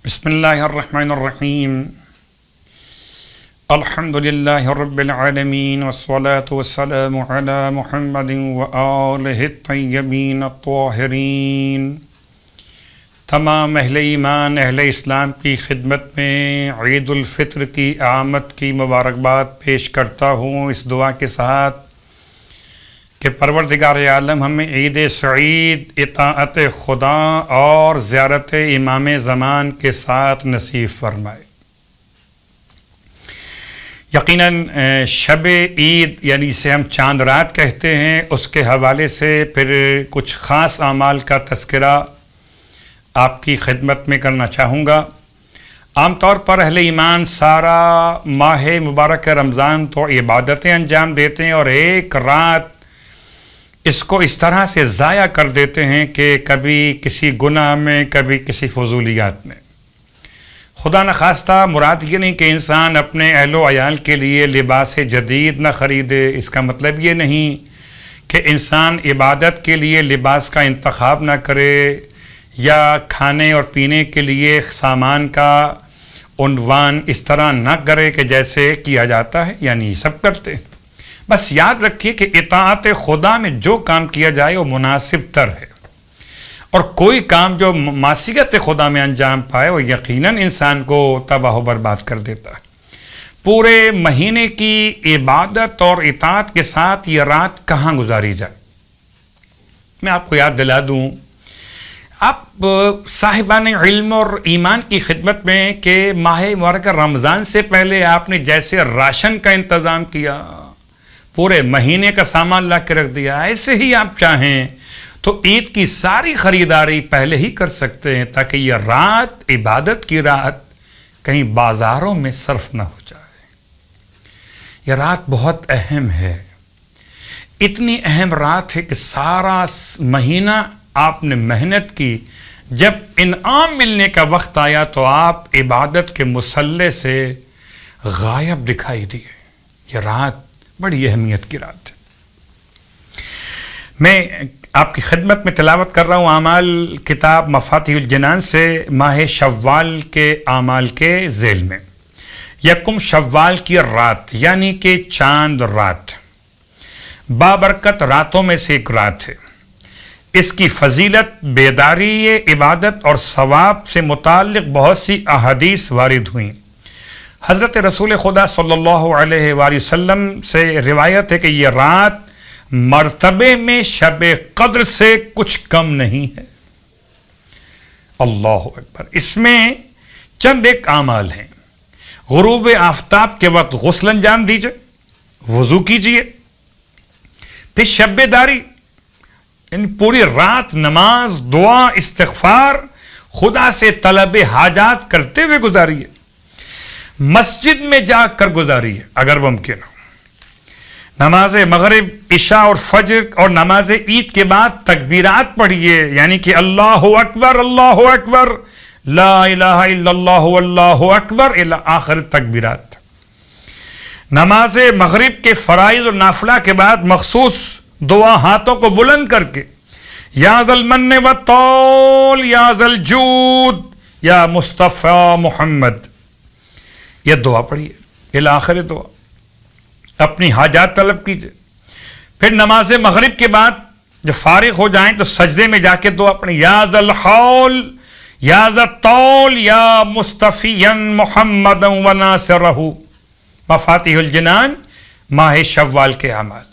بسم اللہ الرحمن الرحیم الحمد للہ رب العالمین والصلاة والسلام علی محمد وآلہ الطیبین الطاہرین۔ تمام اہل ایمان اہل اسلام کی خدمت میں عید الفطر کی آمد کی مبارکباد پیش کرتا ہوں اس دعا کے ساتھ کہ پروردگار عالم ہمیں عید سعید اطاعت خدا اور زیارت امام زمان کے ساتھ نصیب فرمائے۔ یقیناً شب عید یعنی اسے ہم چاند رات کہتے ہیں، اس کے حوالے سے پھر کچھ خاص اعمال کا تذکرہ آپ کی خدمت میں کرنا چاہوں گا۔ عام طور پر اہل ایمان سارا ماہ مبارک رمضان تو عبادتیں انجام دیتے ہیں اور ایک رات اس کو اس طرح سے ضائع کر دیتے ہیں کہ کبھی کسی گناہ میں کبھی کسی فضولیات میں۔ خدا نخواستہ مراد یہ نہیں کہ انسان اپنے اہل و عیال کے لیے لباس جدید نہ خریدے، اس کا مطلب یہ نہیں کہ انسان عبادت کے لیے لباس کا انتخاب نہ کرے یا کھانے اور پینے کے لیے سامان کا عنوان اس طرح نہ کرے کہ جیسے کیا جاتا ہے، یعنی سب کرتے ہیں۔ بس یاد رکھیے کہ اطاعت خدا میں جو کام کیا جائے وہ مناسب تر ہے، اور کوئی کام جو معصیت خدا میں انجام پائے وہ یقیناً انسان کو تباہ و برباد کر دیتا ہے۔ پورے مہینے کی عبادت اور اطاعت کے ساتھ یہ رات کہاں گزاری جائے؟ میں آپ کو یاد دلا دوں، آپ صاحبان علم اور ایمان کی خدمت میں کہ ماہ مبارک رمضان سے پہلے آپ نے جیسے راشن کا انتظام کیا، پورے مہینے کا سامان لا کے رکھ دیا، ایسے ہی آپ چاہیں تو عید کی ساری خریداری پہلے ہی کر سکتے ہیں تاکہ یہ رات عبادت کی رات کہیں بازاروں میں صرف نہ ہو جائے۔ یہ رات بہت اہم ہے، اتنی اہم رات ہے کہ سارا مہینہ آپ نے محنت کی، جب انعام ملنے کا وقت آیا تو آپ عبادت کے مصلے سے غائب دکھائی دیے۔ یہ رات بڑی اہمیت کی رات ہے۔ میں آپ کی خدمت میں تلاوت کر رہا ہوں اعمال کتاب مفاتیح الجنان سے ماہ شوال کے اعمال کے ذیل میں۔ یکم شوال کی رات یعنی کہ چاند رات بابرکت راتوں میں سے ایک رات ہے۔ اس کی فضیلت، بیداری، عبادت اور ثواب سے متعلق بہت سی احادیث وارد ہوئیں۔ حضرت رسول خدا صلی اللہ علیہ وآلہ وسلم سے روایت ہے کہ یہ رات مرتبے میں شب قدر سے کچھ کم نہیں ہے۔ اللہ اکبر۔ اس میں چند ایک اعمال ہیں۔ غروب آفتاب کے وقت غسل انجام دیجئے، وضو کیجئے، پھر شب بیداری یعنی پوری رات نماز، دعا، استغفار، خدا سے طلب حاجات کرتے ہوئے گزاریے، مسجد میں جا کر گزاریے اگر ممکن ہو، نماز مغرب، عشاء اور فجر اور نماز عید کے بعد تکبیرات پڑھیے، یعنی کہ اللہ اکبر اللہ اکبر لا الہ الا اللہ واللہ اکبر الی آخر تکبیرات۔ نماز مغرب کے فرائض اور نافلہ کے بعد مخصوص دعا ہاتھوں کو بلند کر کے یا ذا المن والطول یا ذا الجود یا مصطفیٰ محمد، یہ دعا پڑھیے الی آخر دعا، اپنی حاجات طلب کیجئے۔ پھر نماز مغرب کے بعد جب فارغ ہو جائیں تو سجدے میں جا کے دعا پڑھیں، یا ذا الحول یا ذا الطول یا مصطفیٰ محمد و ناصرہ۔ مفاتیح الجنان ماہ شوال کے اعمال۔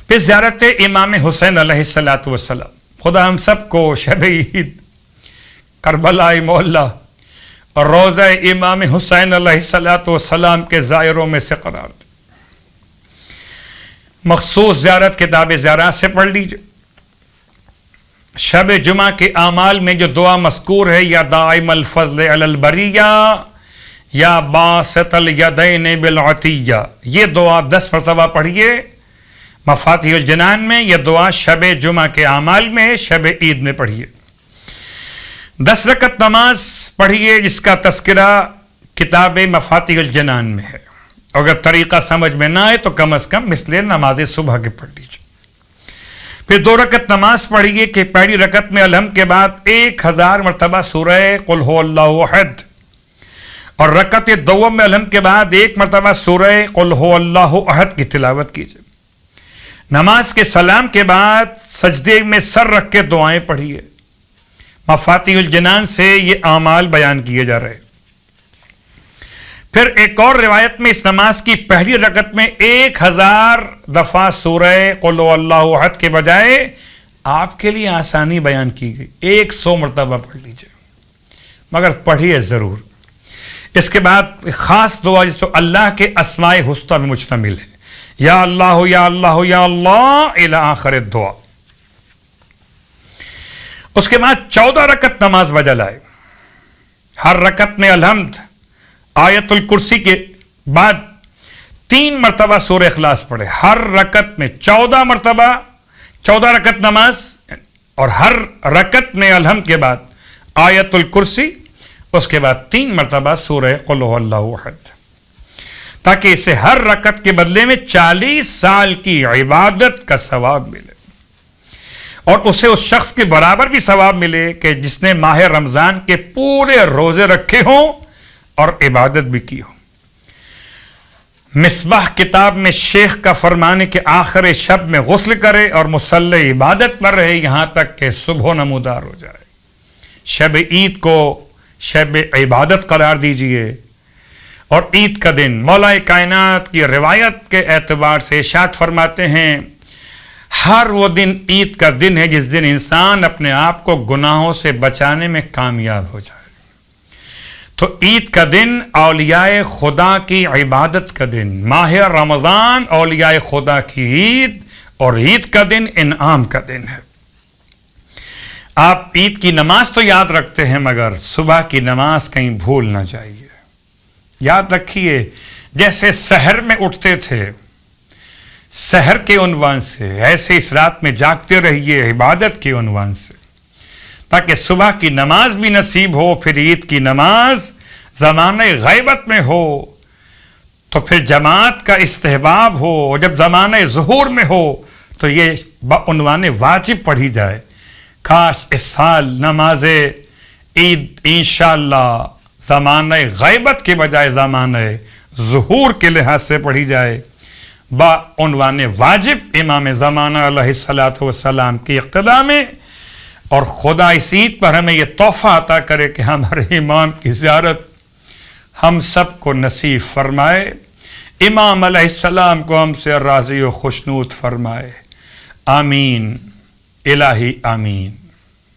پھر زیارت امام حسین علیہ السلام۔ خدا ہم سب کو شب عید، کربلا معلیٰ اور روضہ امام حسین علیہ السلام کے زائروں میں سے قرار دے۔ مخصوص زیارت کتاب زیارات سے پڑھ لیجئے۔ شب جمعہ کے اعمال میں جو دعا مذکور ہے، یا دائم الفضل علی البریہ یا باسط الیدین بالعطیہ، یہ دعا 10 مرتبہ پڑھیے مفاتیح الجنان میں۔ یہ دعا شب جمعہ کے اعمال میں، شب عید میں پڑھیے۔ 10 رکعت نماز پڑھیے جس کا تذکرہ کتاب مفاتیح الجنان میں ہے، اگر طریقہ سمجھ میں نہ آئے تو کم از کم مثل نماز صبح کے پڑھ لیجیے۔ پھر 2 رکعت نماز پڑھیے کہ پہلی رکعت میں الحمد کے بعد 1000 مرتبہ سورہ قل هو اللہ احد، اور رکعت دوم میں الحمد کے بعد 1 مرتبہ سورہ قل هو اللہ احد کی تلاوت کیجیے۔ نماز کے سلام کے بعد سجدے میں سر رکھ کے دعائیں پڑھیے۔ مفاتیح الجنان سے یہ اعمال بیان کیے جا رہے۔ پھر ایک اور روایت میں اس نماز کی پہلی رکعت میں 1000 دفعہ سورہ قل هو اللہ احد کے بجائے آپ کے لیے آسانی بیان کی گئی، 100 مرتبہ پڑھ لیجئے، مگر پڑھیے ضرور۔ اس کے بعد خاص دعا جس کو اللہ کے اسماء حسنی میں مشتمل ہے، یا اللہ یا اللہ یا اللہ الی آخر الدعا۔ اس کے بعد 14 رکعت نماز بجا لائے، ہر رکعت میں الحمد، آیت الکرسی کے بعد 3 مرتبہ سورہ اخلاص پڑھے، ہر رکعت میں 14 مرتبہ، 14 رکعت نماز، اور ہر رکعت میں الحمد کے بعد آیت الکرسی، اس کے بعد 3 مرتبہ سورہ قل هو اللہ احد، تاکہ اسے ہر رکعت کے بدلے میں 40 سال کی عبادت کا ثواب ملے، اور اسے اس شخص کے برابر بھی ثواب ملے کہ جس نے ماہ رمضان کے پورے روزے رکھے ہوں اور عبادت بھی کی ہو۔ مصباح کتاب میں شیخ کا فرمان ہے کہ آخر شب میں غسل کرے اور مصلی عبادت پر رہے یہاں تک کہ صبح نمودار ہو جائے۔ شب عید کو شب عبادت قرار دیجئے، اور عید کا دن مولا کائنات کی روایت کے اعتبار سے ارشاد فرماتے ہیں ہر وہ دن عید کا دن ہے جس دن انسان اپنے آپ کو گناہوں سے بچانے میں کامیاب ہو جائے۔ تو عید کا دن اولیاء خدا کی عبادت کا دن، ماہ رمضان اولیاء خدا کی عید، اور عید کا دن انعام کا دن ہے۔ آپ عید کی نماز تو یاد رکھتے ہیں مگر صبح کی نماز کہیں بھول نہ جائیے۔ یاد رکھیے جیسے سحر میں اٹھتے تھے سحر کے عنوان سے، ایسے اس رات میں جاگتے رہیے عبادت کے عنوان سے، تاکہ صبح کی نماز بھی نصیب ہو، پھر عید کی نماز زمانہ غیبت میں ہو تو پھر جماعت کا استحباب ہو، اور جب زمانہ ظہور میں ہو تو یہ بعنوان واجب پڑھی جائے۔ کاش اس سال نماز عید انشاءاللہ زمانہ غیبت کے بجائے زمانہ ظہور کے لحاظ سے پڑھی جائے، بعنوان واجب امام زمانہ علیہ الصلوۃ والسلام کی اقتداء میں، اور خدا اس عید پر ہمیں یہ تحفہ عطا کرے کہ ہمارے امام کی زیارت ہم سب کو نصیب فرمائے، امام علیہ السلام کو ہم سے راضی و خوشنود فرمائے، آمین الہی آمین۔